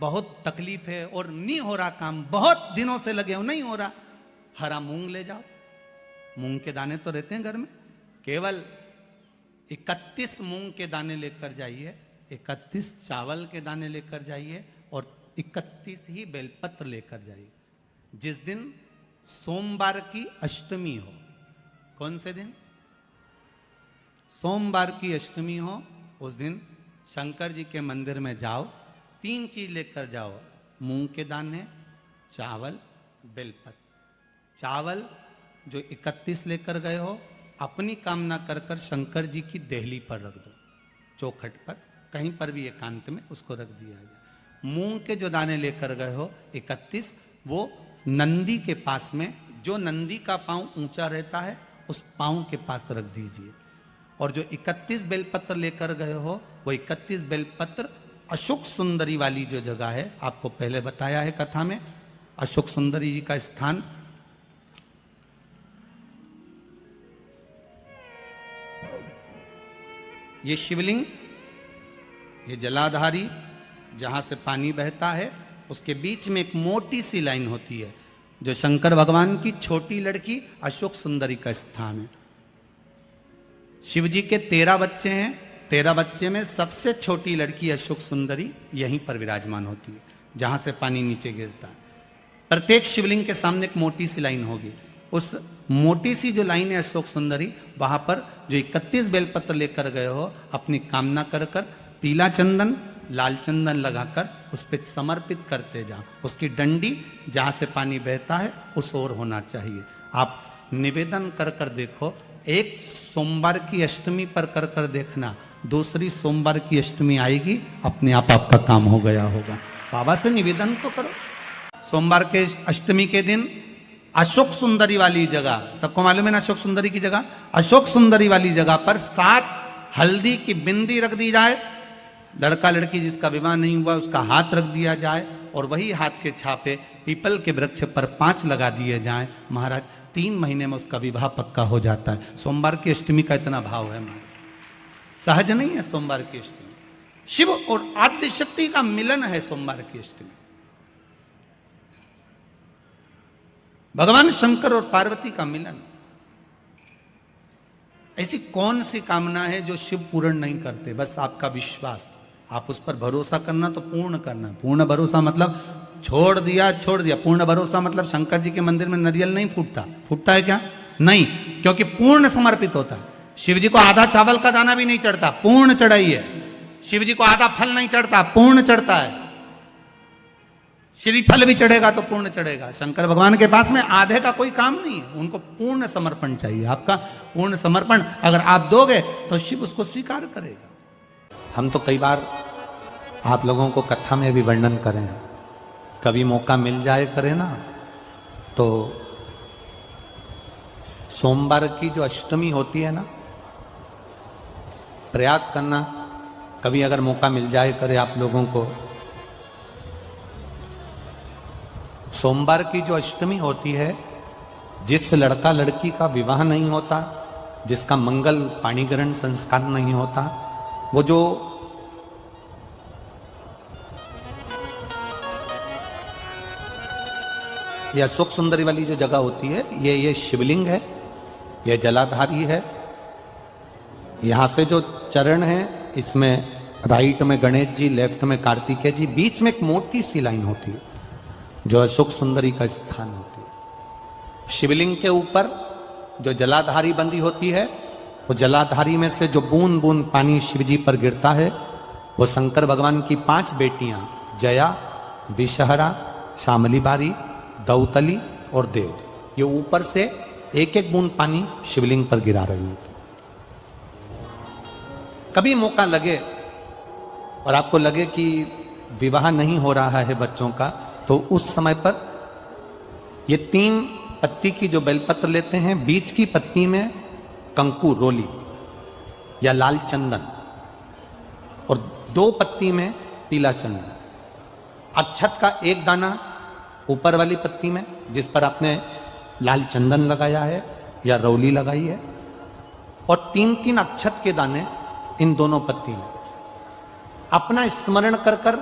बहुत तकलीफ है और नहीं हो रहा काम, बहुत दिनों से लगे हो नहीं हो रहा, हरा मूंग ले जाओ। मूंग के दाने तो रहते हैं घर में, केवल 31 मूंग के दाने लेकर जाइए, 31 चावल के दाने लेकर जाइए और 31 ही बेलपत्र लेकर जाइए। जिस दिन सोमवार की अष्टमी हो, कौन से दिन? सोमवार की अष्टमी हो, उस दिन शंकर जी के मंदिर में जाओ, 3 चीज लेकर जाओ, मूंग के दाने, चावल, बेलपत्र। चावल जो 31 लेकर गए हो, अपनी कामना कर कर शंकर जी की देहली पर रख दो, चौखट पर, कहीं पर भी एकांत में उसको रख दिया जाए। मूंग के जो दाने लेकर गए हो 31, वो नंदी के पास में, जो नंदी का पांव ऊंचा रहता है उस पांव के पास रख दीजिए। और जो 31 बेलपत्र लेकर गए हो, वो 31 बेलपत्र अशोक सुंदरी वाली जो जगह है, आपको पहले बताया है कथा में, अशोक सुंदरी जी का स्थान ये शिवलिंग, ये जलाधारी जहां से पानी बहता है, उसके बीच में एक मोटी सी लाइन होती है, जो शंकर भगवान की छोटी लड़की अशोक सुंदरी का स्थान है। शिव जी के 13 बच्चे हैं, 13 बच्चे में सबसे छोटी लड़की अशोक सुंदरी यहीं पर विराजमान होती है, जहां से पानी नीचे गिरता है। प्रत्येक शिवलिंग के सामने एक मोटी सी लाइन होगी, उस मोटी सी जो लाइन है अशोक सुंदरी, वहां पर जो 31 बेलपत्र लेकर गए हो, अपनी कामना कर कर पीला चंदन, लाल चंदन लगाकर उस पर समर्पित करते जाओ। उसकी डंडी जहां से पानी बहता है उस ओर होना चाहिए। आप निवेदन कर कर देखो, एक सोमवार की अष्टमी पर कर कर देखना, दूसरी सोमवार की अष्टमी आएगी, अपने आप आपका काम हो गया होगा। बाबा से निवेदन तो करो। सोमवार के अष्टमी के दिन अशोक सुंदरी वाली जगह, सबको मालूम है ना अशोक सुंदरी की जगह, अशोक सुंदरी वाली जगह पर 7 हल्दी की बिंदी रख दी जाए। लड़का लड़की जिसका विवाह नहीं हुआ उसका हाथ रख दिया जाए, और वही हाथ के छापे पीपल के वृक्ष पर 5 लगा दिए जाएं। महाराज 3 महीने में उसका विवाह पक्का हो जाता है। सोमवार की अष्टमी का इतना भाव है महाराज, सहज नहीं है सोमवार की अष्टमी। शिव और आद्य शक्ति का मिलन है सोमवार की अष्टमी। भगवान शंकर और पार्वती का मिलन। ऐसी कौन सी कामना है जो शिव पूर्ण नहीं करते? बस आपका विश्वास, आप उस पर भरोसा करना तो पूर्ण करना। पूर्ण भरोसा मतलब छोड़ दिया छोड़ दिया, पूर्ण भरोसा मतलब शंकर जी के मंदिर में नारियल नहीं फूटता, फूटता है क्या? नहीं, क्योंकि पूर्ण समर्पित होता है। शिव जी को आधा चावल का दाना भी नहीं चढ़ता, पूर्ण चढ़ाई है। शिव जी को आधा फल नहीं चढ़ता, पूर्ण चढ़ता है। श्रीफल भी चढ़ेगा तो पूर्ण चढ़ेगा। शंकर भगवान के पास में आधे का कोई काम नहीं है, उनको पूर्ण समर्पण चाहिए। आपका पूर्ण समर्पण अगर आप दोगे तो शिव उसको स्वीकार करेगा। हम तो कई बार आप लोगों को कथा में भी वर्णन करें, कभी मौका मिल जाए करें ना, तो सोमवार की जो अष्टमी होती है ना, प्रयास करना कभी अगर मौका मिल जाए करे आप लोगों को। सोमवार की जो अष्टमी होती है, जिस लड़का लड़की का विवाह नहीं होता, जिसका मंगल पाणिग्रहण संस्कार नहीं होता, वो जो ये अशोक सुंदरी वाली जो जगह होती है, ये शिवलिंग है, ये जलाधारी है। यहां से जो चरण है, इसमें राइट में गणेश जी, लेफ्ट में कार्तिकेय जी, बीच में एक मोटी सी लाइन होती है जो अशोक सुंदरी का स्थान होती है। शिवलिंग के ऊपर जो जलाधारी बंदी होती है, वो जलाधारी में से जो बूंद बूंद पानी शिवजी पर गिरता है, वो शंकर भगवान की 5 बेटियां जया, विषहरा, शामलीबारी, दौतली और देव, ये ऊपर से एक एक बूंद पानी शिवलिंग पर गिरा रही होती। कभी मौका लगे और आपको लगे कि विवाह नहीं हो रहा है बच्चों का, तो उस समय पर ये 3 पत्ती की जो बेलपत्र लेते हैं, बीच की पत्ती में कंकु, रोली या लाल चंदन, और 2 पत्ती में पीला चंदन, अक्षत का 1 दाना ऊपर वाली पत्ती में जिस पर आपने लाल चंदन लगाया है या रौली लगाई है, और 3-3 अक्षत के दाने इन दोनों पत्ती में। अपना स्मरण कर कर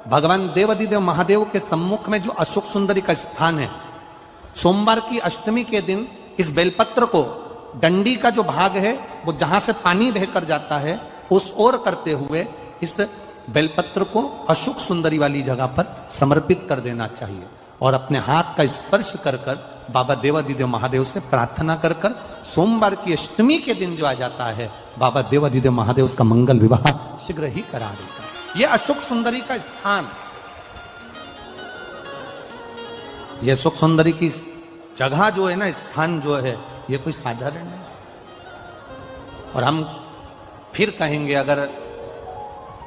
भगवान देवाधिदेव महादेव के सम्मुख में जो अशोक सुंदरी का स्थान है, सोमवार की अष्टमी के दिन इस बेलपत्र को डंडी का जो भाग है वो जहां से पानी बहकर जाता है उस ओर करते हुए इस बेलपत्र को अशोक सुंदरी वाली जगह पर समर्पित कर देना चाहिए और अपने हाथ का स्पर्श कर कर बाबा देवाधिदेव महादेव से प्रार्थना कर कर सोमवार की अष्टमी के दिन जो आ जाता है, बाबा देवाधिदेव महादेव उसका मंगल विवाह शीघ्र ही करा देता है। यह अशोक सुंदरी का स्थान, यह अशोक सुंदरी की जगह जो है ना, स्थान जो है, यह कोई साधारण नहीं। और हम फिर कहेंगे, अगर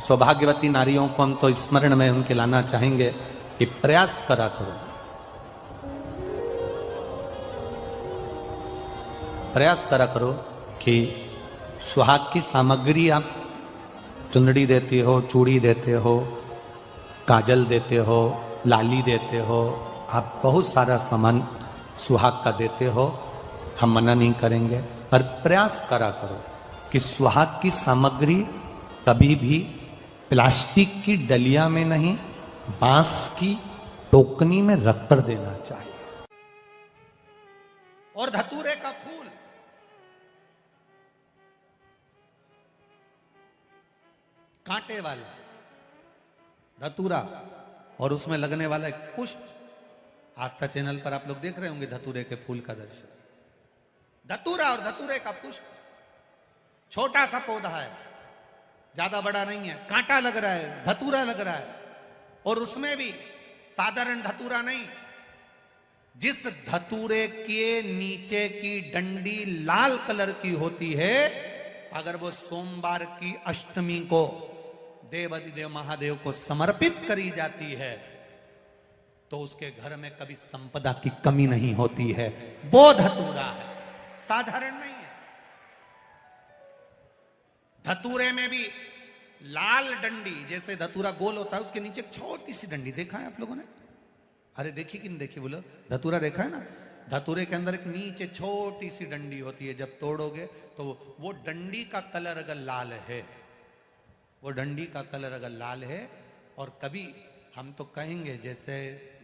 सौभाग्यवती नारियों को हम तो स्मरण में उनके लाना चाहेंगे कि प्रयास करा करो, प्रयास करा करो कि सुहाग की सामग्री आप चुंदड़ी देते हो, चूड़ी देते हो, काजल देते हो, लाली देते हो, आप बहुत सारा सामान सुहाग का देते हो, हम मना नहीं करेंगे, पर प्रयास करा करो कि सुहाग की सामग्री कभी भी प्लास्टिक की डलिया में नहीं, बांस की टोकनी में रख कर देना चाहिए। और धतूरे का फूल, कांटे वाला धतूरा और उसमें लगने वाला एक पुष्प, आस्था चैनल पर आप लोग देख रहे होंगे धतूरे के फूल का दर्शन। धतूरा और धतूरे का पुष्प, छोटा सा पौधा है, ज्यादा बड़ा नहीं है, कांटा लग रहा है, धतूरा लग रहा है, और उसमें भी साधारण धतूरा नहीं, जिस धतूरे के नीचे की डंडी लाल कलर की होती है, अगर वो सोमवार की अष्टमी को देवाधिदेव महादेव को समर्पित करी जाती है तो उसके घर में कभी संपदा की कमी नहीं होती है। वो धतूरा है, साधारण नहीं है। धतूरे में भी लाल डंडी, जैसे धतूरा गोल होता है उसके नीचे एक छोटी सी डंडी, देखा है आप लोगों ने? अरे देखी कि नहीं देखी बोलो? धतूरा देखा है ना? धतूरे के अंदर एक नीचे छोटी सी डंडी होती है, जब तोड़ोगे तो वो डंडी का कलर अगर लाल है, वो डंडी का कलर अगर लाल है, और कभी हम तो कहेंगे जैसे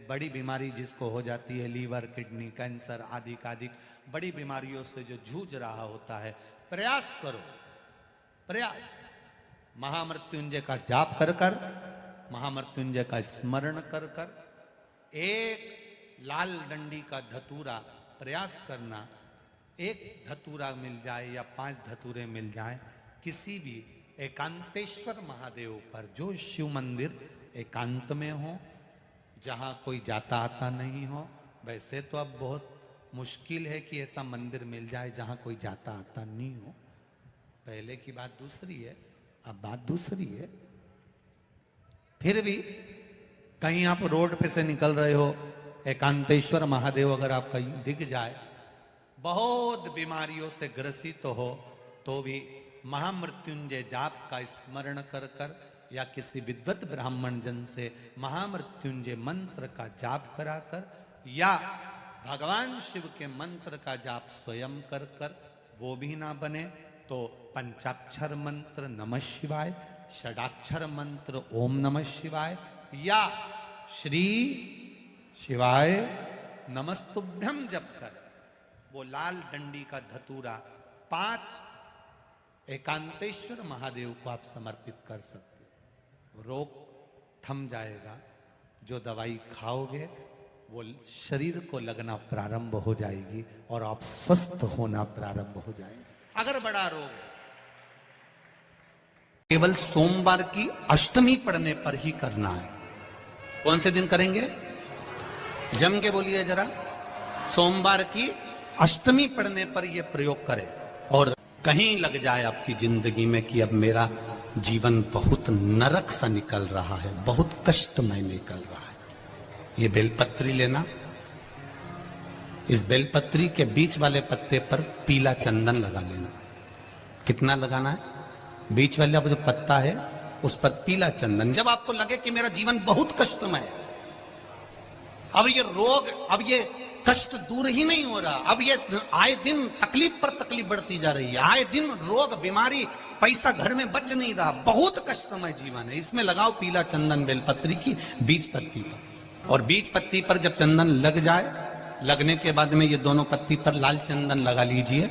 बड़ी बीमारी जिसको हो जाती है, लीवर, किडनी, कैंसर आदि आदि बड़ी बीमारियों से जो जूझ रहा होता है, प्रयास करो, प्रयास महामृत्युंजय का जाप कर कर, महामृत्युंजय का स्मरण कर कर, एक लाल डंडी का धतूरा प्रयास करना, एक धतूरा मिल जाए या 5 धतूरे मिल जाए किसी भी एकांतेश्वर महादेव पर, जो शिव मंदिर एकांत में हो, जहां कोई जाता आता नहीं हो। वैसे तो अब बहुत मुश्किल है कि ऐसा मंदिर मिल जाए जहां कोई जाता आता नहीं हो, पहले की बात दूसरी है, अब बात दूसरी है। फिर भी कहीं आप रोड पे से निकल रहे हो, एकांतेश्वर महादेव अगर आपका दिख जाए, बहुत बीमारियों से ग्रसित हो, तो भी महामृत्युंजय जाप का स्मरण कर कर या किसी विद्वत ब्राह्मण जन से महामृत्युंजय मंत्र का जाप कराकर या भगवान शिव के मंत्र का जाप स्वयं कर कर, वो भी ना बने तो पंचाक्षर मंत्र नमः शिवाय, षडाक्षर मंत्र ओम नमः शिवाय या श्री शिवाय नमस्तुभ्यम जप कर वो लाल डंडी का धतूरा 5 एकांतेश्वर महादेव को आप समर्पित कर सकते हो। रोग थम जाएगा, जो दवाई खाओगे वो शरीर को लगना प्रारंभ हो जाएगी और आप स्वस्थ होना प्रारंभ हो जाएंगे। अगर बड़ा रोग केवल सोमवार की अष्टमी पड़ने पर ही करना है। कौन से दिन करेंगे? जम के बोलिए जरा। सोमवार की अष्टमी पड़ने पर यह प्रयोग करें। और कहीं लग जाए आपकी जिंदगी में कि अब मेरा जीवन बहुत नरक सा निकल रहा है, बहुत कष्टमय निकल रहा है, ये बेलपत्री लेना, इस बेलपत्री के बीच वाले पत्ते पर पीला चंदन लगा लेना। कितना लगाना है? बीच वाला जो पत्ता है उस पर पीला चंदन। जब आपको लगे कि मेरा जीवन बहुत कष्टमय है, अब ये रोग, अब ये कष्ट दूर ही नहीं हो रहा, अब ये आए दिन तकलीफ पर तकलीफ बढ़ती जा रही है, आए दिन रोग बीमारी पैसा घर में बच नहीं रहा, बहुत कष्टमय जीवन है, इसमें लगाओ पीला चंदन बेलपत्री की बीज पत्ती पर। और बीज पत्ती पर जब चंदन लग जाए, लगने के बाद में ये दोनों पत्ती पर लाल चंदन लगा लीजिए।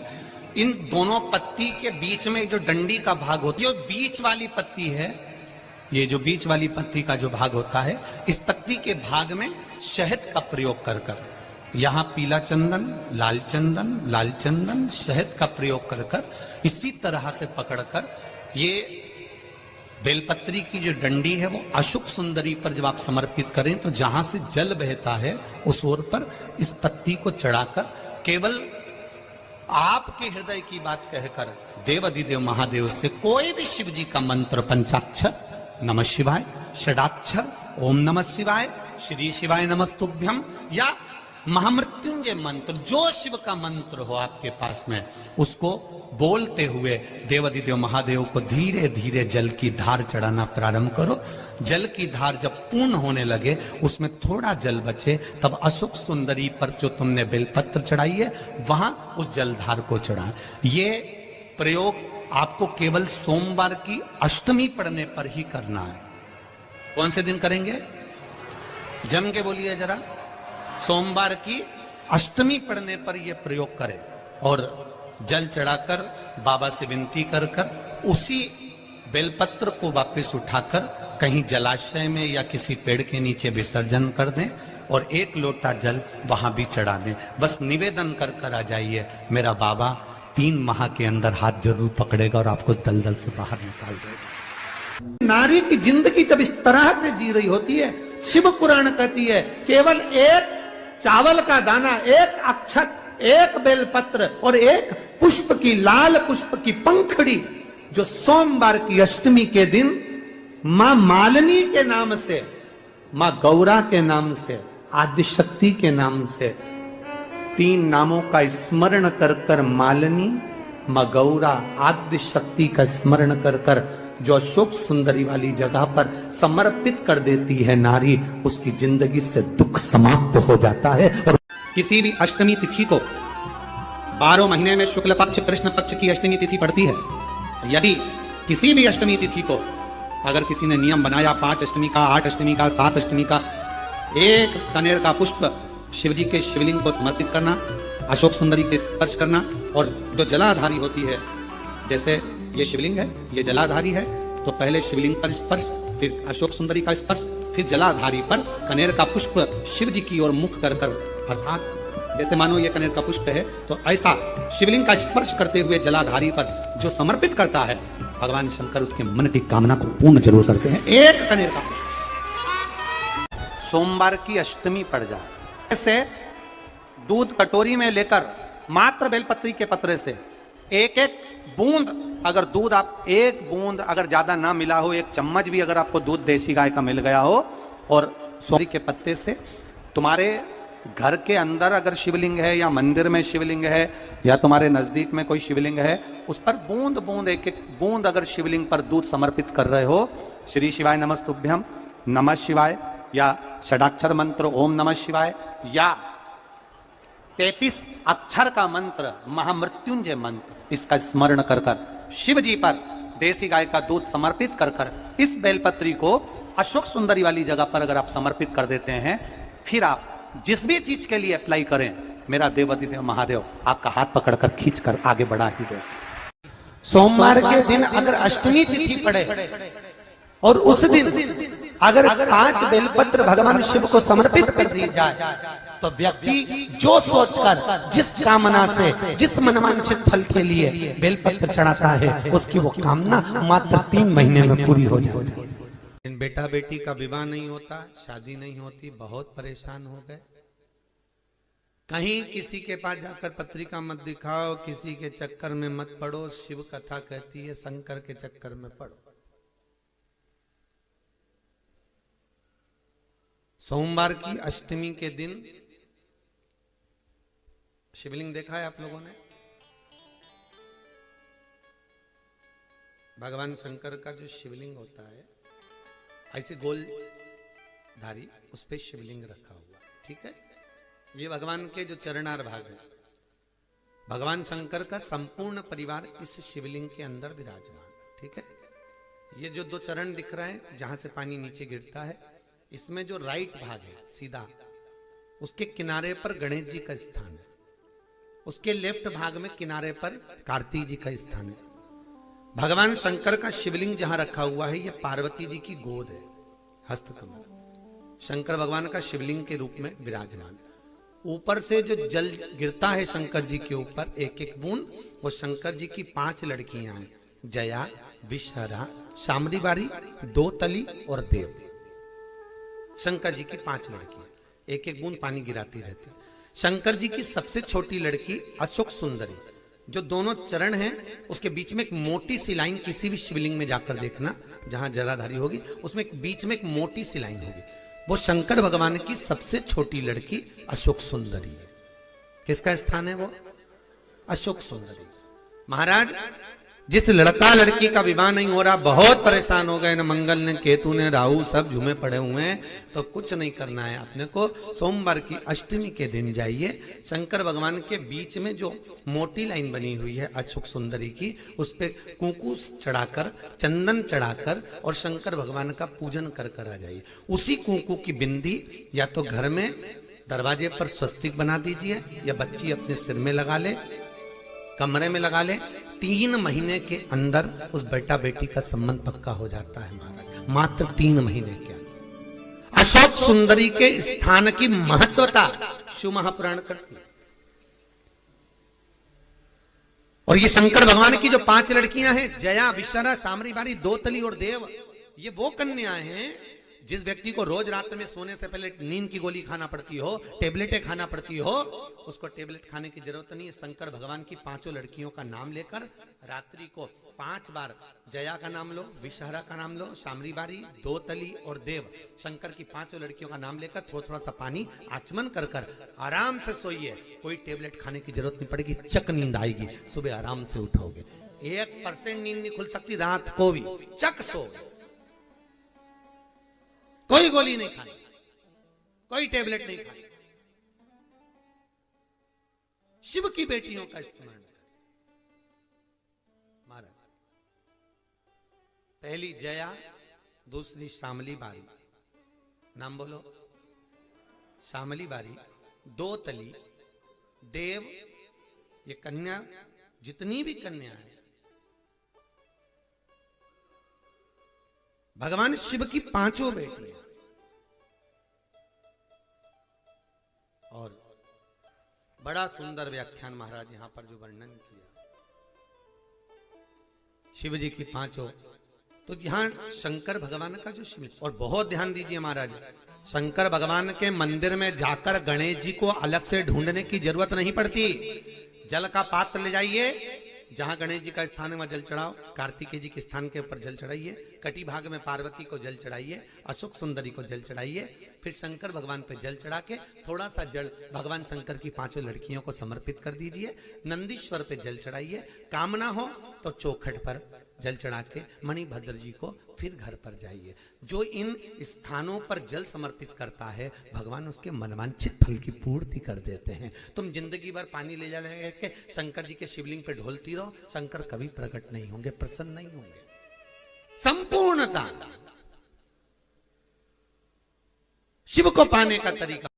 इन दोनों पत्ती के बीच में जो डंडी का भाग होती है, बीच वाली पत्ती है, ये जो बीच वाली पत्ती का जो भाग होता है, इस पत्ती के भाग में शहद का प्रयोग कर कर, यहां पीला चंदन, लाल चंदन, लाल चंदन, शहद का प्रयोग कर कर, इसी तरह से पकड़कर ये बेलपत्री की जो डंडी है वो अशुक सुंदरी पर जब आप समर्पित करें तो जहां से जल बहता है उस ओर पर इस पत्ती को चढ़ाकर केवल आपके हृदय की बात कहकर देवाधिदेव महादेव से कोई भी शिव जी का मंत्र, पंचाक्षर, नमः शिवाय, षडाक्षर, ओम नमः शिवाय, श्री शिवाय नमस्तुभ्यम, या महामृत्युंजय मंत्र, जो शिव का मंत्र हो आपके पास में, उसको बोलते हुए देवाधिदेव महादेव को धीरे धीरे जल की धार चढ़ाना प्रारंभ करो। जल की धार जब पूर्ण होने लगे, उसमें थोड़ा जल बचे, तब अशोक सुंदरी पर जो तुमने बेलपत्र चढ़ाई है वहां उस जलधार को चढ़ा। ये प्रयोग आपको केवल सोमवार की अष्टमी पढ़ने पर ही करना है। कौन से दिन करेंगे? जम के बोलिए जरा। सोमवार की अष्टमी पढ़ने पर यह प्रयोग करें और जल चढ़ाकर बाबा से विनती कर कर उसी बेलपत्र को वापस उठाकर कहीं जलाशय में या किसी पेड़ के नीचे विसर्जन कर दें और एक लोटा जल वहां भी चढ़ा दें। बस निवेदन कर कर आ जाइए, मेरा बाबा 3 माह के अंदर हाथ जरूर पकड़ेगा और आपको दलदल से बाहर निकाल देगा। नारी की जिंदगी जब इस तरह से जी रही होती है, शिव पुराण कहती है केवल एक चावल का दाना, एक अक्षत, एक बेलपत्र और एक पुष्प की, लाल पुष्प की पंखड़ी, जो सोमवार की अष्टमी के दिन मां मालिनी के नाम से, मां गौरा के नाम से, आदिशक्ति के नाम से 3 नामों का स्मरण कर कर, मालिनी, मां गौरा, आदिशक्ति का स्मरण कर कर जो अशोक सुंदरी वाली जगह पर समर्पित कर देती है नारी, उसकी जिंदगी से दुख समाप्त हो जाता है। और किसी भी अष्टमी तिथि को 12 महीने में शुक्ल पक्ष कृष्ण पक्ष की अष्टमी तिथि पड़ती है। यदि किसी भी अष्टमी तिथि को अगर किसी ने नियम बनाया 5 अष्टमी का, 8 अष्टमी का, 7 अष्टमी का, एक कनेर का पुष्प शिव जी के शिवलिंग को समर्पित करना, अशोक सुंदरी के स्पर्श करना, और जो जलाधारी होती है, जैसे ये शिवलिंग है, ये जलाधारी है, तो पहले शिवलिंग पर स्पर्श, फिर अशोक सुंदरी का स्पर्श, फिर जलाधारी पर कनेर का पुष्प शिव जी की ओर मुख कर कर, अर्थात जैसे मानो ये कनेर का पुष्प है तो ऐसा शिवलिंग का स्पर्श करते हुए जलाधारी पर जो समर्पित करता है, भगवान शंकर उसके मन की कामना को पूर्ण जरूर करते हैं। एक कनेर का पुष्प सोमवार की अष्टमी पड़ जाए, ऐसे दूध कटोरी में लेकर मात्र बेलपत्री के पत्रे से एक एक बूंद, अगर दूध आप एक बूंद अगर ज्यादा ना मिला हो, 1 चम्मच भी अगर आपको दूध देसी गाय का मिल गया हो, और सौरी के पत्ते से तुम्हारे घर के अंदर अगर शिवलिंग है या मंदिर में शिवलिंग है या तुम्हारे नजदीक में कोई शिवलिंग है, उस पर बूंद बूंद, एक एक बूंद अगर शिवलिंग पर दूध समर्पित कर रहे हो, श्री शिवाय नमस्तुभ्यम, नमः शिवाय, या षडाक्षर मंत्र ओम नमः शिवाय, या 33 अक्षर का मंत्र महामृत्युंजय मंत्र, इसका स्मरण कर कर शिव जी पर देसी गाय का दूध समर्पित कर कर इस बेलपत्री को अशोक सुंदरी वाली जगह पर अगर आप समर्पित कर देते हैं, फिर आप जिस भी चीज के लिए अप्लाई करें, मेरा देवाधिदेव महादेव आपका हाथ पकड़कर खींचकर आगे बढ़ा ही दे। सोमवार के दिन अगर अष्टमी तिथि पड़े और उस दिन अगर 5 बेलपत्र भगवान शिव को समर्पित कर दी जाए, तो व्यक्ति जो सोचकर, जिस कामना से, जिस मनवांछित फल के लिए बेलपत्र चढ़ाता है, उसकी वो कामना मात्र 3 महीने में पूरी हो जाती है। बेटा बेटी का विवाह नहीं होता, शादी नहीं होती, बहुत परेशान हो गए। कहीं किसी के पास जाकर पत्रिका मत दिखाओ, किसी के चक्कर में मत पड़ो। शिव कथा कहती है शंकर के चक्कर में पड़ो। सोमवार की अष्टमी के दिन शिवलिंग देखा है आप लोगों ने? भगवान शंकर का जो शिवलिंग होता है, ऐसे गोल धारी, उस पे शिवलिंग रखा हुआ, ठीक है। ये भगवान के जो चरणार भाग है, भगवान शंकर का संपूर्ण परिवार इस शिवलिंग के अंदर विराजमान। ठीक है। ये जो दो चरण दिख रहे हैं जहां से पानी नीचे गिरता है, इसमें जो राइट भाग है सीधा, उसके किनारे पर गणेश जी का स्थान है। उसके लेफ्ट भाग में किनारे पर कार्तिक जी का स्थान है। भगवान शंकर का शिवलिंग जहां रखा हुआ है, यह पार्वती जी की गोद है, हस्तकमल शंकर भगवान का शिवलिंग के रूप में विराजमान है। ऊपर से जो जल गिरता है शंकर जी के ऊपर एक एक बूंद, वो शंकर जी की 5 लड़कियां हैं, जया, विषहरा, शामरी बारी, दो तली और देव। शंकर जी की 5 लड़कियां एक एक बूंद पानी गिराती रहती है। शंकर जी की सबसे छोटी लड़की अशोक सुंदरी, जो दोनों चरण हैं उसके बीच में एक मोटी सी लाइन, किसी भी शिवलिंग में जाकर देखना जहां जलाधारी होगी उसमें बीच में एक मोटी सी लाइन होगी, वो शंकर भगवान की सबसे छोटी लड़की अशोक सुंदरी है। किसका स्थान है वो? अशोक सुंदरी। महाराज, जिस लड़का लड़की का विवाह नहीं हो रहा, बहुत परेशान हो गए, न मंगल ने केतु ने राहु सब झूमे पड़े हुए हैं, तो कुछ नहीं करना है अपने को। सोमवार की अष्टमी के दिन जाइए, शंकर भगवान के बीच में जो मोटी लाइन बनी हुई है अशोक सुंदरी की, उस पे कुंकू चढ़ाकर, चंदन चढ़ाकर और शंकर भगवान का पूजन कर कर आ जाइए। उसी कुंकू की बिंदी या तो घर में दरवाजे पर स्वस्तिक बना दीजिए, या बच्ची अपने सिर में लगा ले, कमरे में लगा ले। 3 महीने के अंदर उस बेटा बेटी का संबंध पक्का हो जाता है महाराज, मात्र 3 महीने के अंदर। अशोक सुंदरी के स्थान की महत्वता शिव महापुराण करती है। और ये शंकर भगवान की जो 5 लड़कियां हैं, जया, विषहरा, शामरी बारी, दो तली और देव, ये वो कन्याएं हैं जिस व्यक्ति को रोज रात में सोने से पहले नींद की गोली खाना पड़ती हो, टेबलेटें खाना पड़ती हो, उसको टेबलेट खाने की जरूरत नहीं है। शंकर भगवान की 5 लड़कियों का नाम लेकर रात्रि को 5 बार जया का नाम लो, विषहरा का नाम लो, शामरी बारी, दो तली और देव, शंकर की 5 लड़कियों का नाम लेकर थोड़ा थोड़ा सा पानी आचमन कर कर आराम से सोइए। कोई टेबलेट खाने की जरूरत नहीं पड़ेगी, चक नींद आएगी, सुबह आराम से उठोगे। 1% नींद नहीं खुल सकती रात को भी, चक सो। कोई गोली नहीं खानी, कोई टेबलेट नहीं खानी। शिव की बेटियों का इस्तेमाल करें। महाराज, पहली जया, दूसरी शामली बारी, नाम बोलो, शामली बारी, दो तली, देव, ये कन्या, जितनी भी कन्या है भगवान शिव की 5 बेटियां। और बड़ा सुंदर व्याख्यान महाराज यहां पर जो वर्णन किया शिव जी की 5, तो यहां शंकर भगवान का जो शिव, और बहुत ध्यान दीजिए महाराज, शंकर भगवान के मंदिर में जाकर गणेश जी को अलग से ढूंढने की जरूरत नहीं पड़ती। जल का पात्र ले जाइए, जहां गणेश जी का स्थान है वहां जल चढ़ाओ, कार्तिकेय जी के स्थान के ऊपर जल चढ़ाइए, कटी भाग में पार्वती को जल चढ़ाइए, अशोक सुंदरी को जल चढ़ाइए, फिर शंकर भगवान पे जल चढ़ा के थोड़ा सा जल भगवान शंकर की 5 लड़कियों को समर्पित कर दीजिए। नंदीश्वर पे जल चढ़ाइए, कामना हो तो चौखट पर जल चढ़ा के मणिभद्र जी को फिर घर पर जाइए। जो इन स्थानों पर जल समर्पित करता है, भगवान उसके मनवांछित फल की पूर्ति कर देते हैं। तुम जिंदगी भर पानी ले जा के शंकर जी के शिवलिंग पे ढोलती रहो, शंकर कभी प्रकट नहीं होंगे, प्रसन्न नहीं होंगे। संपूर्णता शिव को पाने का तरीका